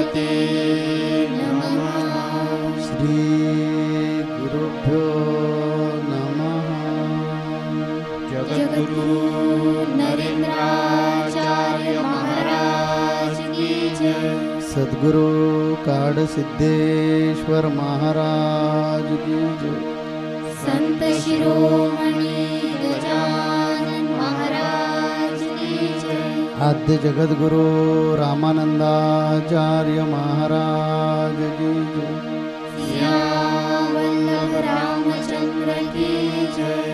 गणपते नमः। श्री गुरुभ्यो नमः। जगद्गुरु नरेंद्राचार्य महाराज की जय। सद्गुरु काड सिद्धेश्वर महाराज की जय। संत शिरोमणी गजानन महाराज की जय। आद्य जगद्गुरु रामानंदाचार्य महाराज की जय। सियावल्लभ रामचंद्र की जय।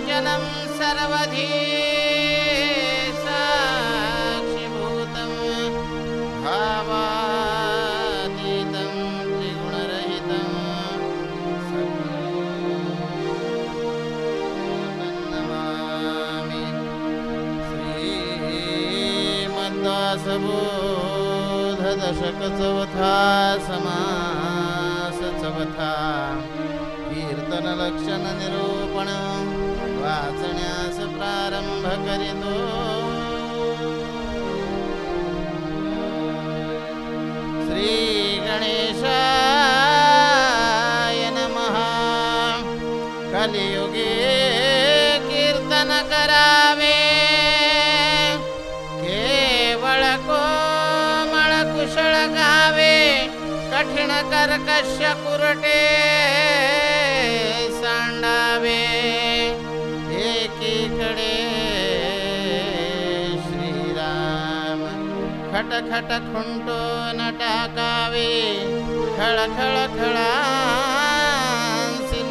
जलम सर्वधी साक्षिभूतं भावातीतं त्रिगुणरहितं नमामि। श्रीमद्दासबोध दशक चौथा समास चौथा कीर्तन लक्षण निरूपण वाचण्यास प्रारंभ करीतो। श्री गणेशाय नमः। कलियुगे कीर्तन करावे केवळ कोमळ कुशळ गावे कठीण कर्कश कुरटे सांडावे। एकीकडे श्रीराम खट खट खुंटून टाकावे खळखळ खळांसी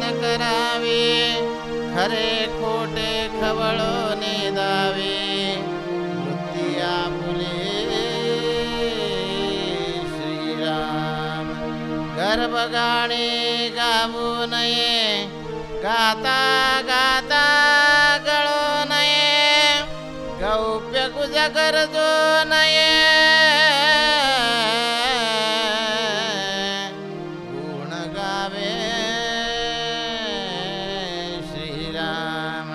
न करावे खरे खोटे खवळून दावे वृत्ती आपुले श्रीराम। गर्भगाणे गावू नये गाता गाता गळू नये गौप्य गुज गरजू नये गुण गावे श्रीराम।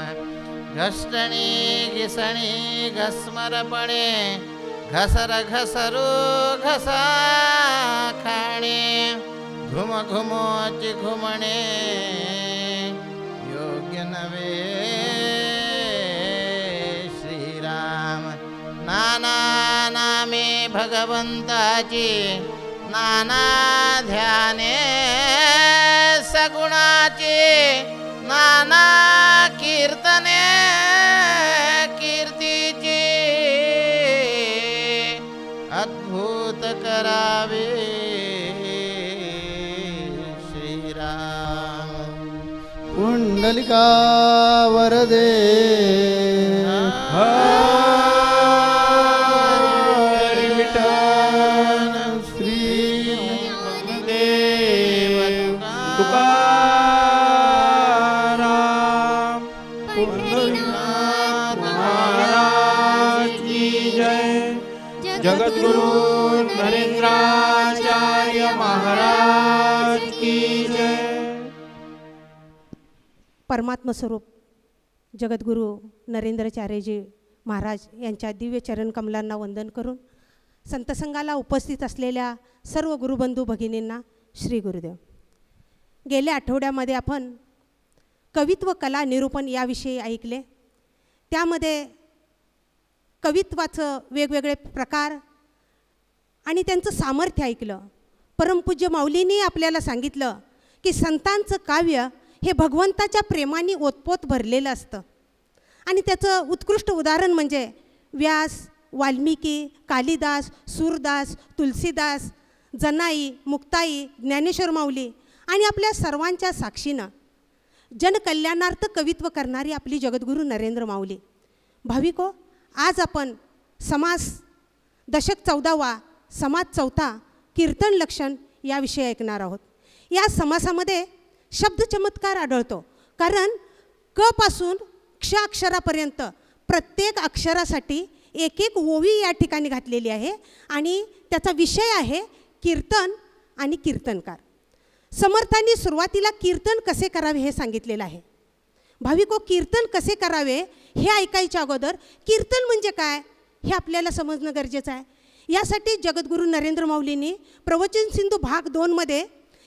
घष्टणी घिसणी घस्मरपणे घसर घसरू घसा खाणे घुम घुमोची घुमणे योग्य नवे श्रीराम। नाना नामे भगवंताची नाना ध्याने सगुणाची नाना कीर्तने कीर्तीची अद्भुत करावे श्रीराम। कुंडलिका वरदे हरि विठ्ठल श्री ज्ञानदेव तुकाराम पंढरीनाथ महाराज की जय। जगद्गुरु नरेंद्राचार्य महाराज की जय। परमात्म स्वरूप जगद्गुरु नरेंद्राचार्यजी महाराज यांच्या दिव्य चरण कमलांना वंदन करून संतसंघाला उपस्थित असलेल्या सर्व गुरुबंधू भगिनींना श्री गुरुदेव। गेल्या आठवड्यामध्ये आपण कवित्व कला निरूपण याविषयी ऐकले। त्यामध्ये कवित्वाचं वेगवेगळे प्रकार आणि त्यांचं सामर्थ्य ऐकलं। परमपूज्य माऊलींनी आपल्याला सांगितलं की संतांचं काव्य हे भगवंताच्या प्रेमाने ओतपोत भरलेलं असतं. आणि त्याचं उत्कृष्ट उदाहरण म्हणजे व्यास, वाल्मिकी, कालिदास, सूरदास, तुलसीदास, जनाई, मुक्ताई, ज्ञानेश्वर माऊली आणि आपल्या सर्वांच्या साक्षीनं जनकल्याणार्थ कवित्व करणारी आपली जगद्गुरू नरेंद्र माऊली. भाविको, आज आपण समास दशक 14वा, समाज 4था, कीर्तन लक्षण याविषयी ऐकणार आहोत. या समासामध्ये शब्द चमत्कार आढळतो, कारण क पासून क्ष अक्षरापर्यंत प्रत्येक अक्षरासाठी एक एक ओवी या ठिकाणी घातलेली आहे आणि त्याचा विषय आहे कीर्तन आणि कीर्तनकार. समर्थांनी सुरुवातीला कीर्तन कसे करावे हे सांगितलेलं आहे. भाविको, कीर्तन कसे करावे हे ऐकायच्या अगोदर कीर्तन म्हणजे काय हे आपल्याला समजणं गरजेचं आहे. यासाठी जगद्गुरू नरेंद्र माऊलींनी प्रवचन सिंधू भाग 2 मध्ये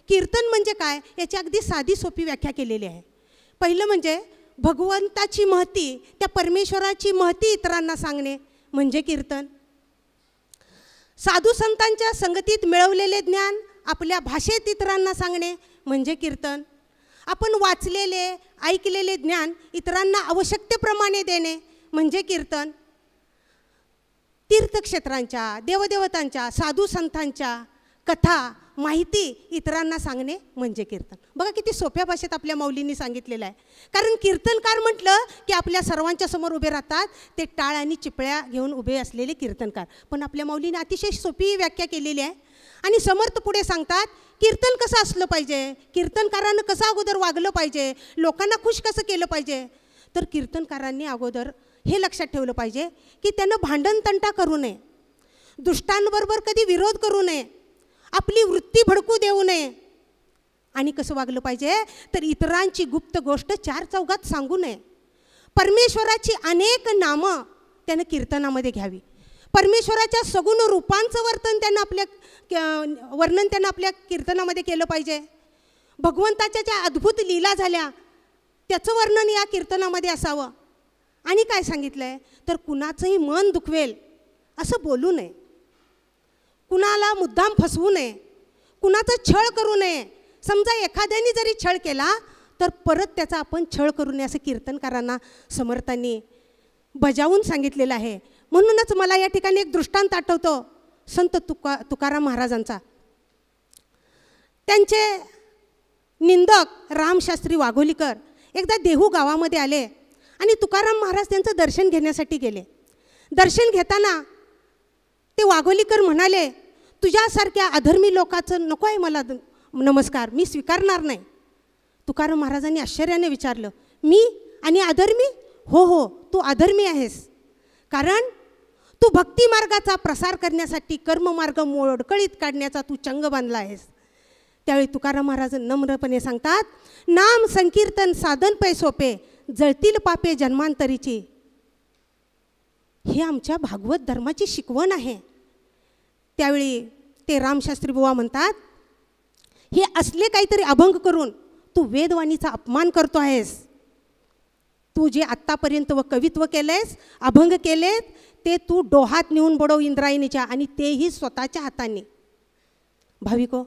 कीर्तन म्हणजे काय याची अगदी साधी सोपी व्याख्या केलेली आहे. पहिलं म्हणजे भगवंताची महती, त्या परमेश्वराची महती इतरांना सांगणे म्हणजे कीर्तन. साधू संतांच्या संगतीत मिळवलेले ज्ञान आपल्या भाषेत इतरांना सांगणे म्हणजे कीर्तन. आपण वाचलेले, ऐकलेले ज्ञान इतरांना आवश्यकतेप्रमाणे देणे म्हणजे कीर्तन. तीर्थक्षेत्रांच्या, देवदेवतांच्या, साधू संतांच्या कथा, माहिती इतरांना सांगणे म्हणजे कीर्तन. बघा किती सोप्या भाषेत आपल्या माऊलींनी सांगितलेलं आहे. कारण कीर्तनकार म्हटलं की आपल्या सर्वांच्या समोर उभे राहतात ते टाळ आणि चिपळ्या घेऊन उभे असलेले कीर्तनकार. पण आपल्या माऊलींनी अतिशय सोपी व्याख्या केलेली आहे. आणि समर्थ पुढे सांगतात कीर्तन कसं असलं पाहिजे, कीर्तनकारानं कसं अगोदर वागलं पाहिजे, लोकांना खुश कसं केलं पाहिजे. तर कीर्तनकारांनी अगोदर हे लक्षात ठेवलं पाहिजे की त्यानं भांडण तंटा करू नये, दुष्टांबरोबर कधी विरोध करू नये, आपली वृत्ती भडकू देऊ नये. आणि कसं वागलं पाहिजे तर इतरांची गुप्त गोष्ट चार चौघात सांगू नये. परमेश्वराची अनेक नामं त्यानं कीर्तनामध्ये घ्यावी. परमेश्वराच्या सगुण रूपांचं वर्णन त्यानं आपल्या कीर्तनामध्ये केलं पाहिजे. भगवंताच्या ज्या अद्भुत लीला झाल्या त्याचं वर्णन या कीर्तनामध्ये असावं. आणि काय सांगितलं आहे तर कुणाचंही मन दुखवेल असं बोलू नये, कुणाला मुद्दाम फसवू नये, कुणाचं छळ करू नये. समजा एखाद्याने जरी छळ केला तर परत त्याचा आपण छळ करू नये असं कीर्तनकारांना समर्थांनी बजावून सांगितलेलं आहे. म्हणूनच मला या ठिकाणी एक दृष्टांत आठवतो संत तुकाराम महाराजांचा. त्यांचे निंदक रामशास्त्री वाघोलीकर एकदा देहू गावामध्ये आले आणि तुकाराम महाराज त्यांचं दर्शन घेण्यासाठी गेले. दर्शन घेताना ते वाघोलीकर म्हणाले, तुझ्यासारख्या अधर्मी लोकांचं नको आहे मला नमस्कार, मी स्वीकारणार नाही. तुकाराम महाराजांनी आश्चर्याने विचारलं, मी आणि अधर्मी? हो हो, तू अधर्मी आहेस, कारण तू भक्ती मार्गाचा प्रसार करण्यासाठी कर्ममार्ग मोडकळीत काढण्याचा तू चंग बांधला आहेस. त्यावेळी तुकाराम महाराज नम्रपणे सांगतात, नाम संकीर्तन साधन पै सोपे, जळतील पापे जन्मांतरीची. हे आमच्या भागवत धर्माची शिकवण आहे. त्यावेळी ते रामशास्त्री बुवा म्हणतात, हे असले काहीतरी अभंग करून तू वेदवाणीचा अपमान करतो आहेस. तू जे आत्तापर्यंत कवित्व केलेस, अभंग केलेत, ते तू डोहात नेऊन बडव इंद्रायणीच्या, आणि तेही स्वतःच्या हाताने. भाविको,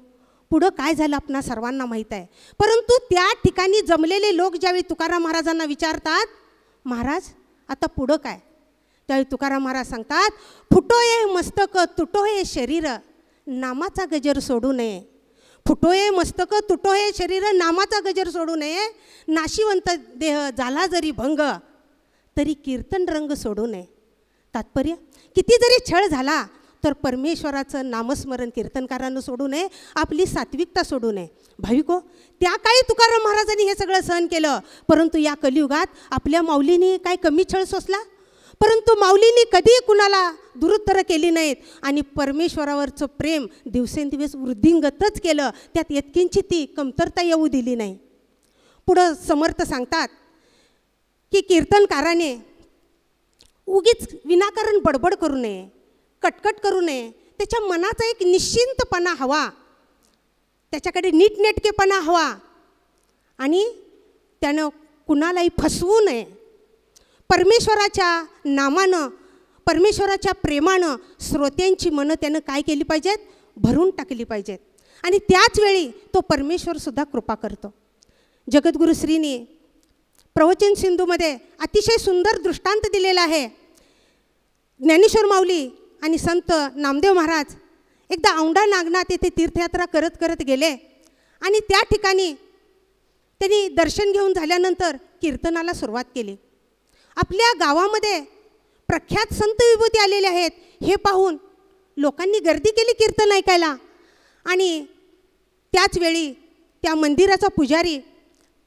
पुढं काय झालं आपणा सर्वांना माहीत आहे. परंतु त्या ठिकाणी जमलेले लोक ज्यावेळी तुकाराम महाराजांना विचारतात, महाराज आता पुढं काय, त्यावेळी तुकाराम महाराज सांगतात, फुटोये मस्तक तुटोये शरीर, नामाचा गजर सोडू नये. फुटोये मस्तक तुटोये शरीर, नामाचा गजर सोडू नये. नाशिवंत देह झाला जरी भंग, तरी कीर्तन रंग सोडू नये. तात्पर्य, किती जरी छळ झाला तर परमेश्वराचं नामस्मरण कीर्तनकारानं सोडू नये, आपली सात्विकता सोडू नये. भाविको, त्या काळी तुकाराम महाराजांनी हे सगळं सहन केलं. परंतु या कलियुगात आपल्या माऊलींनी काय कमी छळ सोसला? परंतु माऊलींनी कधी कुणाला दुरुत्तरं केली नाहीत आणि परमेश्वरावरचं प्रेम दिवसेंदिवस वृद्धिंगतच केलं. त्यात यत्किंची ती कमतरता येऊ दिली नाही. पुढं समर्थ सांगतात की कीर्तनकाराने उगीच विनाकारण बडबड करू नये, कटकट करू नये. त्याच्या मनाचा एक निश्चिंतपणा हवा, त्याच्याकडे नीटनेटकेपणा हवा, आणि त्यानं कुणालाही फसवू नये. परमेश्वराच्या नामानं, परमेश्वराच्या प्रेमानं श्रोत्यांची मनं त्यानं काय केली पाहिजेत, भरून टाकली पाहिजेत. आणि त्याच वेळी तो परमेश्वरसुद्धा कृपा करतो. जगद्गुरू श्रीनी प्रवचन सिंधूमध्ये अतिशय सुंदर दृष्टांत दिलेला आहे. ज्ञानेश्वर माऊली आणि संत नामदेव महाराज एकदा औंढा नागनाथ येथे तीर्थयात्रा करत करत गेले आणि त्या ठिकाणी त्यांनी दर्शन घेऊन झाल्यानंतर कीर्तनाला सुरुवात केली. आपल्या गावामध्ये प्रख्यात संत विभूती आलेले आहेत हे पाहून लोकांनी गर्दी केली कीर्तन ऐकायला. आणि त्याच वेळी त्या मंदिराचा पुजारी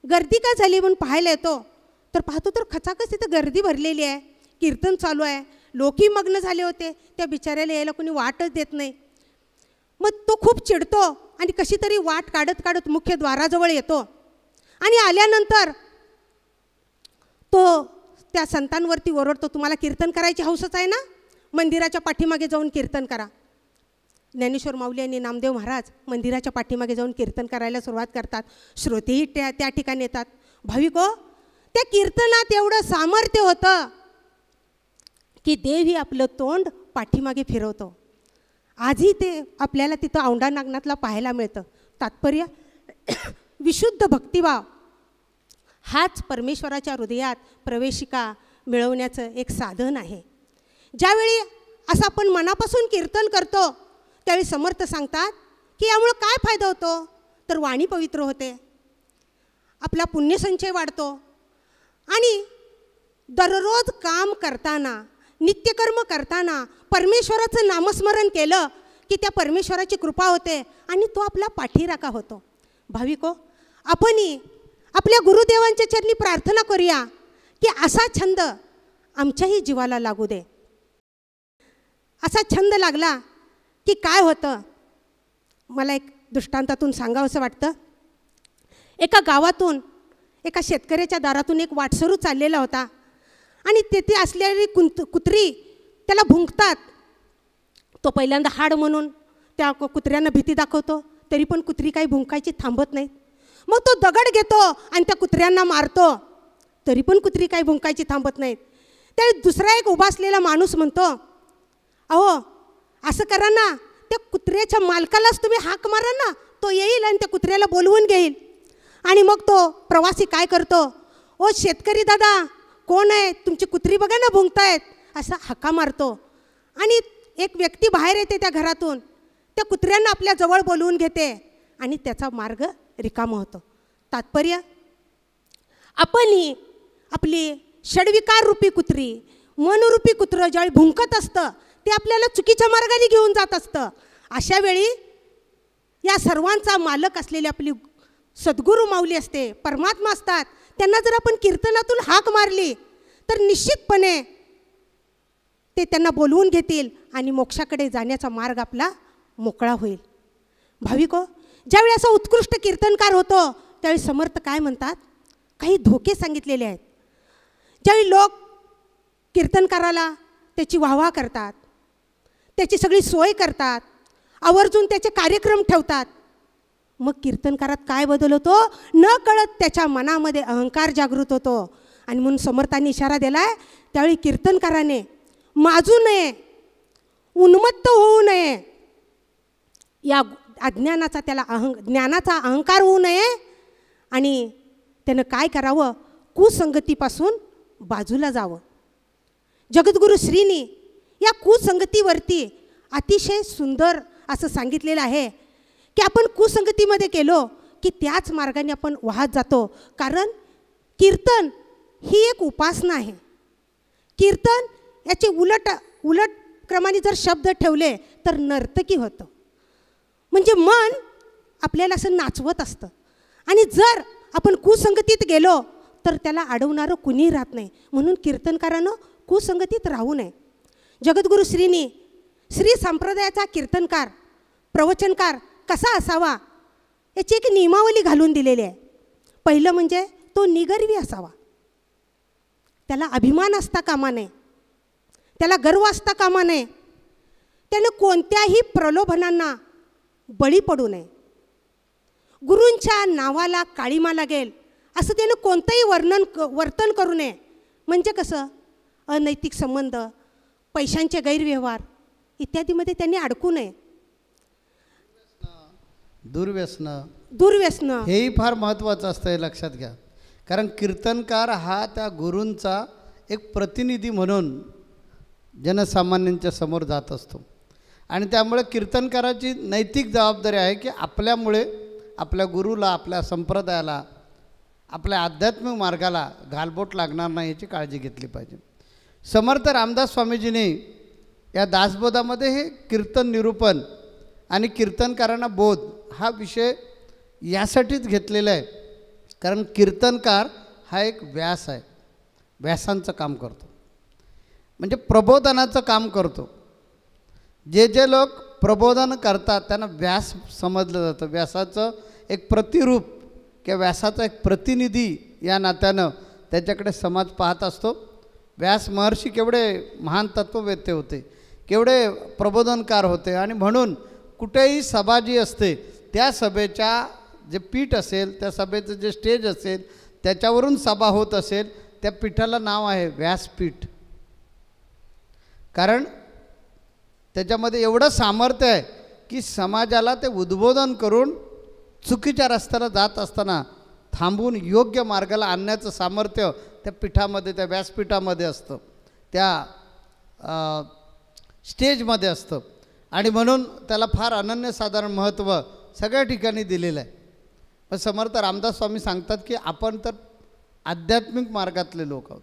गर्दी का झाली म्हणून पाहायला येतो, तर पाहतो तर खचाखच तिथं गर्दी भरलेली आहे, कीर्तन चालू आहे, लोकही मग्न झाले होते, त्या बिचाऱ्याला यायला कोणी वाटच देत नाही. मग तो खूप चिडतो आणि कशी तरी वाट काढत काढत मुख्य द्वाराजवळ येतो आणि आल्यानंतर तो त्या संतांवरती ओरडतो, तुम्हाला कीर्तन करायची हौसच आहे ना, मंदिराच्या पाठीमागे जाऊन कीर्तन करा. ज्ञानेश्वर माऊली आणि नामदेव महाराज मंदिराच्या पाठीमागे जाऊन कीर्तन करायला सुरुवात करतात. श्रोतेही त्या ठिकाणी येतात. भाविको, त्या कीर्तनात एवढं सामर्थ्य होतं की देवही आपलं तोंड पाठीमागे फिरवतो. आजही ते आपल्याला तिथं औंढा नागनाथला पाहायला मिळतं. तात्पर्य, विशुद्ध भक्तिभाव हाच परमेश्वराच्या हृदयात प्रवेशिका मिळवण्याचं एक साधन आहे. ज्यावेळी असं आपण मनापासून कीर्तन करतो त्यावेळी समर्थ सांगतात की यामुळं काय फायदा होतो, तर वाणी पवित्र होते, आपला पुण्यसंचय वाढतो आणि दररोज काम करताना, नित्यकर्म करताना परमेश्वराचं नामस्मरण केलं की त्या परमेश्वराची कृपा होते आणि तो आपला पाठीराखा होतो. भाविको, आपणही आपल्या गुरुदेवांच्या चरणी प्रार्थना करूया की असा छंद आमच्याही जीवाला लागू दे. असा छंद लागला की काय होतं, मला एक दृष्टांतातून सांगावंसं वाटतं. एका गावातून एका शेतकऱ्याच्या दारातून एक वाटसरू चाललेला होता आणि तेथे असलेली कुत्री त्याला भुंकतात. तो पहिल्यांदा हाड म्हणून त्या कुत्र्यांना भीती दाखवतो, तरी पण कुत्री काही भुंकायची थांबत नाहीत. मग तो दगड घेतो आणि त्या कुत्र्यांना मारतो, तरी पण कुत्री काही भुंकायची थांबत नाहीत. त्यावेळी दुसरा एक उभा असलेला माणूस म्हणतो, अहो असं करा ना, त्या कुत्र्याच्या मालकालाच तुम्ही हाक मारा ना, तो येईल आणि त्या कुत्र्याला बोलवून घेईल. आणि मग तो प्रवासी काय करतो, ओ शेतकरी दादा कोण आहे, तुमची कुत्री बघा ना भुंकतायत, असा हाका मारतो. आणि एक व्यक्ती बाहेर येते त्या घरातून, त्या कुत्र्यांना आपल्या जवळ बोलवून घेते आणि त्याचा मार्ग रिकामा होतो. तात्पर्य, आपणही आपली षड्विकार रूपी कुत्री, मनरूपी कुत्रं ज्यावेळी भुंकत असतं ते आपल्याला चुकीच्या मार्गाने घेऊन जात असतं. अशा वेळी या सर्वांचा मालक असलेली आपली सद्गुरू माऊली असते, परमात्मा असतात, त्यांना जर आपण कीर्तनातून हाक मारली तर निश्चितपणे ते त्यांना बोलवून घेतील आणि मोक्षाकडे जाण्याचा मार्ग आपला मोकळा होईल. भाविको, ज्यावेळी असा उत्कृष्ट कीर्तनकार होतो त्यावेळी समर्थ काय म्हणतात, काही धोके सांगितलेले आहेत. ज्यावेळी लोक कीर्तनकाराला त्याची वाहवा करतात, त्याची सगळी सोय करतात, आवर्जून त्याचे कार्यक्रम ठेवतात, मग कीर्तनकारात काय बदल होतो, न कळत त्याच्या मनामध्ये अहंकार जागृत होतो. आणि म्हणून समर्थांनी इशारा दिला आहे, त्यावेळी कीर्तनकाराने माजू नये, उन्मत्त होऊ नये, या अज्ञानाचा त्याला ज्ञानाचा अहंकार होऊ नये आणि त्यानं काय करावं, कुसंगतीपासून बाजूला जावं. जगद्गुरू श्रीनी या कुसंगतीवरती अतिशय सुंदर असं सांगितलेलं आहे की आपण कुसंगतीमध्ये गेलो की त्याच मार्गाने आपण वाहत जातो. कारण कीर्तन ही एक उपासना आहे. कीर्तन याचे उलट क्रमाने जर शब्द ठेवले तर नर्तकी होतं, म्हणजे मन आपल्याला असं नाचवत असतं. आणि जर आपण कुसंगतीत गेलो तर त्याला अडवणारं कुणी राहत नाही. म्हणून कीर्तनकारानं कुसंगतीत राहू नये. जगद्गुरू श्रीनी श्री संप्रदायाचा कीर्तनकार, प्रवचनकार कसा असावा याची एक नियमावली घालून दिलेली आहे. पहिलं म्हणजे तो निगर्वी असावा, त्याला अभिमान असता कामा नये, त्याला गर्व असता कामा नये, त्यानं कोणत्याही प्रलोभनांना बळी पडू नये, गुरूंच्या नावाला काळीमा लागेल असं त्यानं कोणतंही वर्तन करू नये. म्हणजे कसं, अनैतिक संबंध, पैशांचे गैरव्यवहार इत्यादीमध्ये त्यांनी अडकू नये. दुर्व्यसनं, दुर्व्यसनं, हेही फार महत्त्वाचं असतं, हे लक्षात घ्या. कारण कीर्तनकार हा त्या गुरूंचा एक प्रतिनिधी म्हणून जनसामान्यांच्या समोर जात असतो. आणि त्यामुळे कीर्तनकाराची नैतिक जबाबदारी आहे की आपल्यामुळे आपल्या गुरूला, आपल्या संप्रदायाला, आपल्या आध्यात्मिक मार्गाला घालबोट लागणार नाही याची काळजी घेतली पाहिजे. समर्थ रामदास स्वामीजींनी या दासबोधामध्ये हे कीर्तन निरूपण आणि कीर्तनकारांना बोध हा विषय यासाठीच घेतलेला आहे, कारण कीर्तनकार हा एक व्यास आहे, व्यासांचं काम करतो, म्हणजे प्रबोधनाचं काम करतो. जे जे लोक प्रबोधन करतात त्यांना व्यास समजलं जातं. व्यासाचं एक प्रतिरूप किंवा व्यासाचा एक प्रतिनिधी या नात्यानं त्याच्याकडे समाज पाहत असतो. व्यास महर्षी केवढे महान तत्ववेत्ते होते, केवढे प्रबोधनकार होते. आणि म्हणून कुठेही सभा जी असते त्या सभेच्या जे पीठ असेल, त्या सभेचं जे स्टेज असेल, त्याच्यावरून सभा होत असेल, त्या पीठाला नाव आहे व्यासपीठ. कारण त्याच्यामध्ये एवढं सामर्थ्य आहे की समाजाला ते उद्बोधन करून चुकीच्या रस्त्याला जात असताना थांबवून योग्य मार्गाला आणण्याचं सामर्थ्य त्या पीठामध्ये, त्या व्यासपीठामध्ये असतं, त्या स्टेजमध्ये असतं. आणि म्हणून त्याला फार अनन्यसाधारण महत्त्व सगळ्या ठिकाणी दिलेलं आहे. पण समर्थ रामदास स्वामी सांगतात की आपण तर आध्यात्मिक मार्गातले लोक आहोत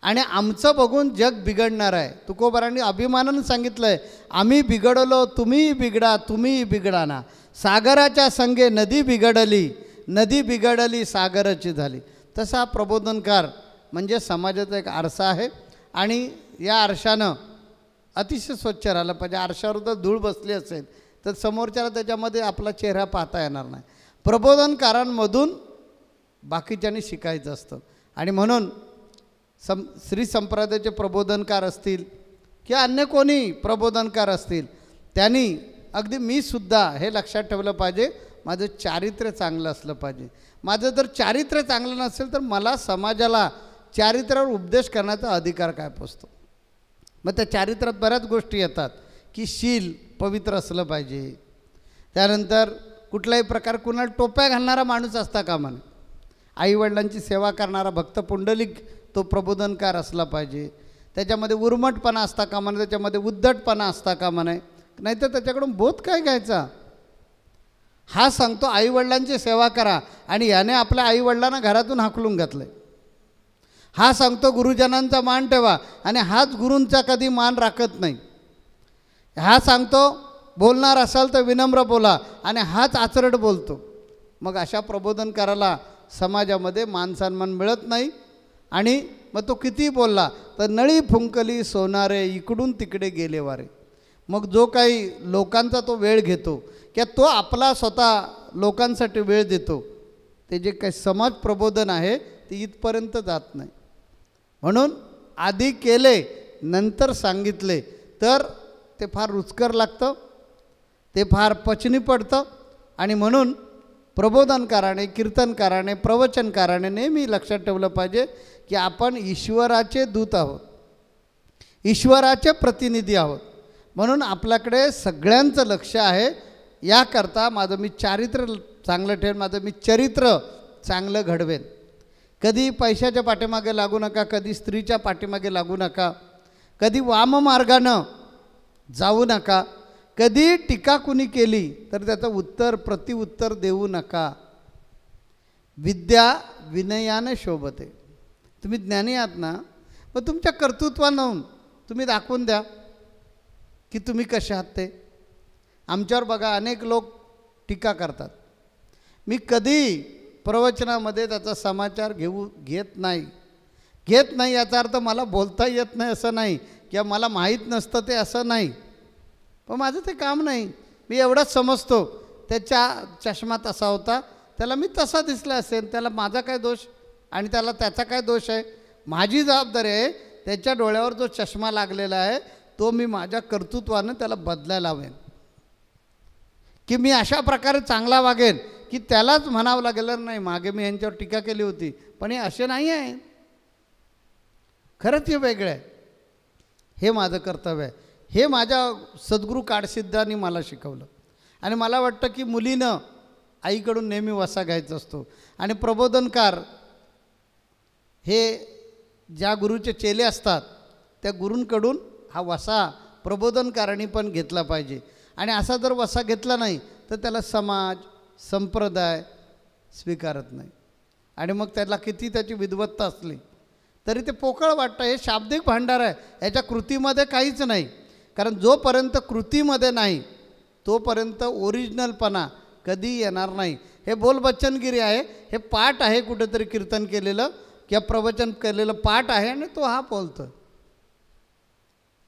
आणि आमचं बघून जग बिघडणार आहे. तुकोबारांनी अभिमानानं सांगितलं आहे, आम्ही बिघडलो तुम्हीही बिघडा, तुम्हीही बिघडा ना. सागराच्या संगे नदी बिघडली, नदी बिघडली सागराची झाली. तसा प्रबोधनकार म्हणजे समाजाचा एक आरसा आहे. आणि या आरशानं अतिशय स्वच्छ राहिलं पाहिजे. आरशावर जर धूळ बसली असेल तर समोरच्याला त्याच्यामध्ये आपला चेहरा पाहता येणार नाही. प्रबोधनकारांमधून बाकीच्यांनी शिकायचं असतं. आणि म्हणून श्री संप्रदायाचे प्रबोधनकार असतील किंवा अन्य कोणी प्रबोधनकार असतील, त्यांनी अगदी मी सुद्धा हे लक्षात ठेवलं पाहिजे, माझं चारित्र्य चांगलं असलं पाहिजे. माझं जर चारित्र्य चांगलं नसेल तर मला समाजाला चारित्र्यावर उपदेश करण्याचा अधिकार काय पोचतो. मग त्या चारित्र्यात बऱ्याच गोष्टी येतात की शील पवित्र असलं पाहिजे. त्यानंतर कुठलाही प्रकार कुणाला टोप्या घालणारा माणूस असता कामा नये. आईवडिलांची सेवा करणारा भक्त पुंडलिक तो प्रबोधनकार असला पाहिजे. त्याच्यामध्ये उर्मटपणा असता कामा नये, त्याच्यामध्ये उद्धटपणा असता कामा नये. नाहीतर त्याच्याकडून बोध काय घ्यायचा. हा सांगतो आईवडिलांची सेवा करा आणि याने आपल्या आईवडिलांना घरातून हाकलून घातलं आहे. हा सांगतो गुरुजनांचा मान ठेवा आणि हाच गुरूंचा कधी मान राखत नाही. हा सांगतो बोलणार असाल तर विनम्र बोला आणि हाच आचरट बोलतो. मग अशा प्रबोधनकाराला समाजामध्ये मानसन्मान मिळत नाही. आणि मग तो किती बोलला तर नळी फुंकली सोनारे इकडून तिकडे गेले वारे. मग जो काही लोकांचा तो वेळ घेतो किंवा तो आपला स्वतः लोकांसाठी वेळ देतो, ते जे काही समाज प्रबोधन आहे ते इथपर्यंत जात नाही. म्हणून आधी केले नंतर सांगितले तर ते फार रुचकर लागतं, ते फार पचनी पडतं. आणि म्हणून प्रबोधनकाराने, कीर्तनकाराने, प्रवचनकाराने नेहमी लक्षात ठेवलं पाहिजे की आपण ईश्वराचे दूत आहोत, ईश्वराचे प्रतिनिधी आहोत. म्हणून आपल्याकडे सगळ्यांचं लक्ष आहे. याकरता माझं मी चारित्र्य चांगलं ठेवेन, माझं मी चरित्र चांगलं घडवेन. कधी पैशाच्या पाठीमागे लागू नका, कधी स्त्रीच्या पाठीमागे लागू नका, कधी वाममार्गानं जाऊ नका, कधी टीका कुणी केली तर त्याचं उत्तर प्रतिउत्तर देऊ नका. विद्या विनयाने शोभते. तुम्ही ज्ञानी आहात ना, मग तुमच्या कर्तृत्वानं तुम्ही दाखवून द्या की तुम्ही कसे आहात ते. आमच्यावर बघा अनेक लोक टीका करतात. मी कधी प्रवचनामध्ये त्याचा समाचार घेत नाही याचा अर्थ मला बोलता येत नाही असं नाही किंवा मला माहीत नसतं ते असं नाही. पण माझं ते काम नाही. मी एवढंच समजतो त्याच्या चष्मा तसा होता, त्याला मी तसा दिसला असेल, त्याला माझा काय दोष आणि त्याला त्याचा काय दोष आहे. माझी जबाबदारी आहे त्याच्या डोळ्यावर जो चष्मा लागलेला आहे तो मी माझ्या कर्तृत्वानं त्याला बदलायला हवेन, की मी अशा प्रकारे चांगला वागेन की त्यालाच म्हणावं लागेल नाही मागे मी यांच्यावर टीका केली होती पण हे असे नाही आहे, खरंच हे वेगळं आहे. हे माझं कर्तव्य आहे. हे माझ्या सद्गुरू काडसिद्धांनी मला शिकवलं. आणि मला वाटतं की मुलीनं आईकडून नेहमी वसा घ्यायचा असतो. आणि प्रबोधनकार हे ज्या गुरुचे चेले असतात त्या गुरूंकडून हा वसा प्रबोधनकारांनी पण घेतला पाहिजे. आणि असा जर वसा घेतला नाही तर त्याला समाज संप्रदाय स्वीकारत नाही. आणि मग त्याला किती त्याची विद्वत्ता असली तरी ते पोकळ वाटतं. हे शाब्दिक भांडार आहे, याच्या कृतीमध्ये काहीच नाही. कारण जोपर्यंत कृतीमध्ये नाही तोपर्यंत ओरिजिनलपणा कधी येणार नाही. हे बोलबच्चनगिरी आहे, हे पाठ आहे, कुठेतरी कीर्तन केलेलं किंवा प्रवचन केलेलं पाठ आहे आणि तो हा बोलतो.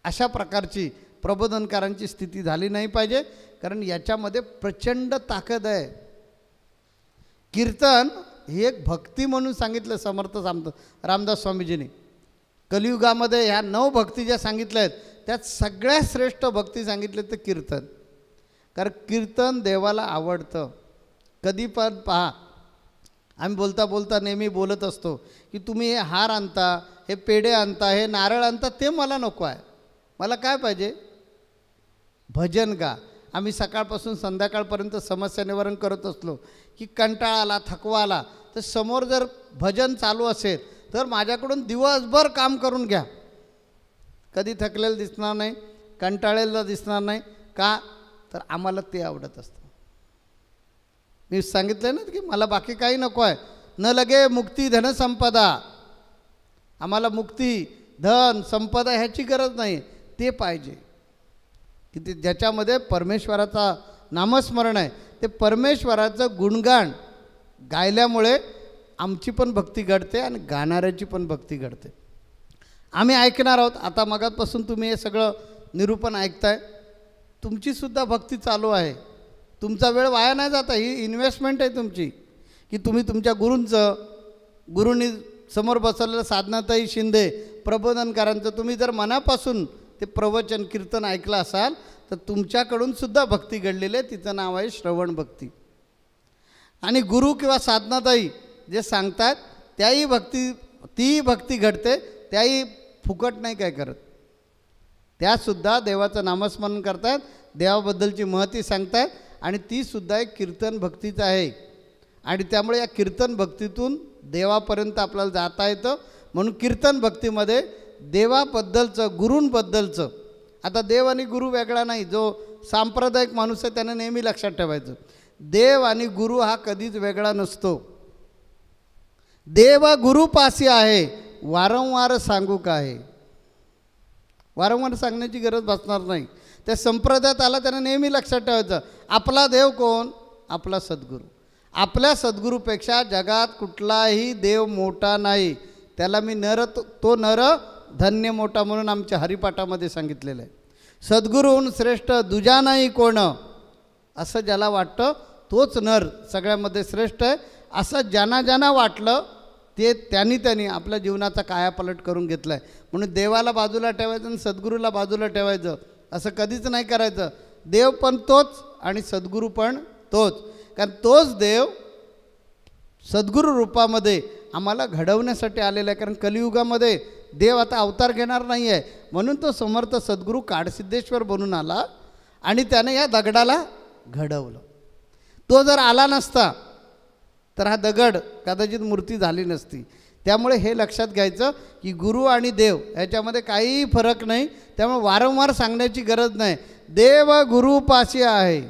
अशा प्रकारची प्रबोधनकारांची स्थिती झाली नाही पाहिजे. कारण याच्यामध्ये प्रचंड ताकद आहे. कीर्तन ही एक भक्ती म्हणून सांगितलं समर्थ रामदास स्वामीजींनी. कलियुगामध्ये ह्या 9 भक्ती ज्या सांगितल्या आहेत त्यात सगळ्यात श्रेष्ठ भक्ती सांगितली तर कीर्तन. कारण कीर्तन देवाला आवडतं. कधी पण पहा, आम्ही बोलता बोलता नेहमी बोलत असतो की तुम्ही हे हार आणता, हे पेढे आणता, हे नारळ आणता, ते मला नको आहे. मला काय पाहिजे? भजन गा. आम्ही सकाळपासून संध्याकाळपर्यंत समस्या निवारण करत असलो की कंटाळा आला, थकवा आला तर समोर जर भजन चालू असेल तर माझ्याकडून दिवसभर काम करून घ्या. कधी थकलेलं दिसणार नाही, कंटाळलेलं दिसणार नाही. का? तर आम्हाला ते आवडत असतं. मी सांगितलं ना की मला बाकी काही नको आहे. न लगे मुक्ती धन संपदा. आम्हाला मुक्ती धन संपदा ह्याची गरज नाही, ते पाहिजे की ते ज्याच्यामध्ये परमेश्वराचा नामस्मरण आहे. ते परमेश्वराचं गुणगान गायल्यामुळे आमची पण भक्ती घडते आणि गाणाऱ्याची पण भक्ती घडते. आम्ही ऐकणार आहोत. आता मगापासून तुम्ही हे सगळं निरूपण ऐकताय. तुमचीसुद्धा भक्ती चालू आहे. तुमचा वेळ वाया नाही जाता. ही इन्व्हेस्टमेंट आहे तुमची की तुम्ही तुमच्या गुरूंनी समोर बसवलेलं साधनाताई शिंदे प्रबोधनकारांचं तुम्ही जर मनापासून ते प्रवचन कीर्तन ऐकलं असाल तर तुमच्याकडून सुद्धा भक्ती घडलेली आहे. तिचं नाव आहे श्रवण भक्ती. आणि गुरु किंवा साधनाताई जे सांगतात त्याही तीही भक्ती घडते. त्याही फुकट नाही काय करत. त्यासुद्धा देवाचं नामस्मरण करतात, देवाबद्दलची महती सांगतात आणि तीसुद्धा एक कीर्तन भक्तीच आहे. आणि त्यामुळे या कीर्तन भक्तीतून देवापर्यंत आपल्याला जाता येतं. म्हणून कीर्तन भक्तीमध्ये देवाबद्दलचं, गुरूंबद्दलचं, आता देव आणि गुरु वेगळा नाही. जो सांप्रदायिक माणूस आहे त्याने नेहमी लक्षात ठेवायचं, देव आणि गुरु हा कधीच वेगळा नसतो. देव गुरुपासी आहे, वारंवार सांगू काय. वारंवार सांगण्याची गरज भासणार नाही. त्या संप्रदायात आला त्याने नेहमी लक्षात ठेवायचं, आपला देव कोण? आपला सद्गुरू. आपल्या सद्गुरूपेक्षा जगात कुठलाही देव मोठा नाही. त्याला मी तो नर धन्य मोठा म्हणून आमच्या हरिपाठामध्ये सांगितलेलं आहे. सद्गुरूहून श्रेष्ठ दुजा नाही कोण, असं ज्याला वाटतं तोच नर सगळ्यामध्ये श्रेष्ठ आहे. असं ज्यांना वाटलं त्यांनी आपल्या जीवनाचा कायापालट करून घेतला आहे. म्हणून देवाला बाजूला ठेवायचं आणि सद्गुरूला बाजूला ठेवायचं असं कधीच नाही करायचं. देव पण तोच आणि सद्गुरू पण तोच. कारण तोच देव सद्गुरू रूपामध्ये आम्हाला घडवण्यासाठी आलेला आहे. कारण कलियुगामध्ये देव आता अवतार घेणार नाही आहे. म्हणून तो समर्थ सद्गुरू काडसिद्धेश्वर बनून आला आणि त्याने या दगडाला घडवलं. तो जर आला नसता तर हा दगड कदाचित मूर्ती झाली नसती. त्यामुळे हे लक्षात घ्यायचं की गुरु आणि देव याच्यामध्ये काहीही फरक नाही. त्यामुळे वारंवार सांगण्याची गरज नाही. देव गुरुपाशी आहे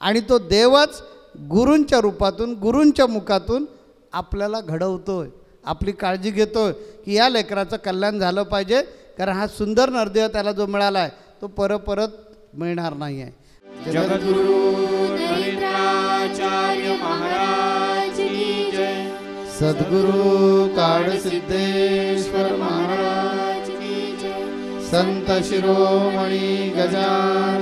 आणि तो देवच गुरूंच्या रूपातून, गुरूंच्या मुखातून आपल्याला घडवतोय, आपली काळजी घेतोय की या लेकराचं कल्याण झालं पाहिजे. कारण हा सुंदर नरदेह त्याला जो मिळाला आहे तो परत मिळणार नाही आहे. जगद्गुरु नरेंद्राचार्य महाराज की जय. सद्गुरु काडसिद्धेश्वर महाराज की जय. संत शिरोमणी गजानन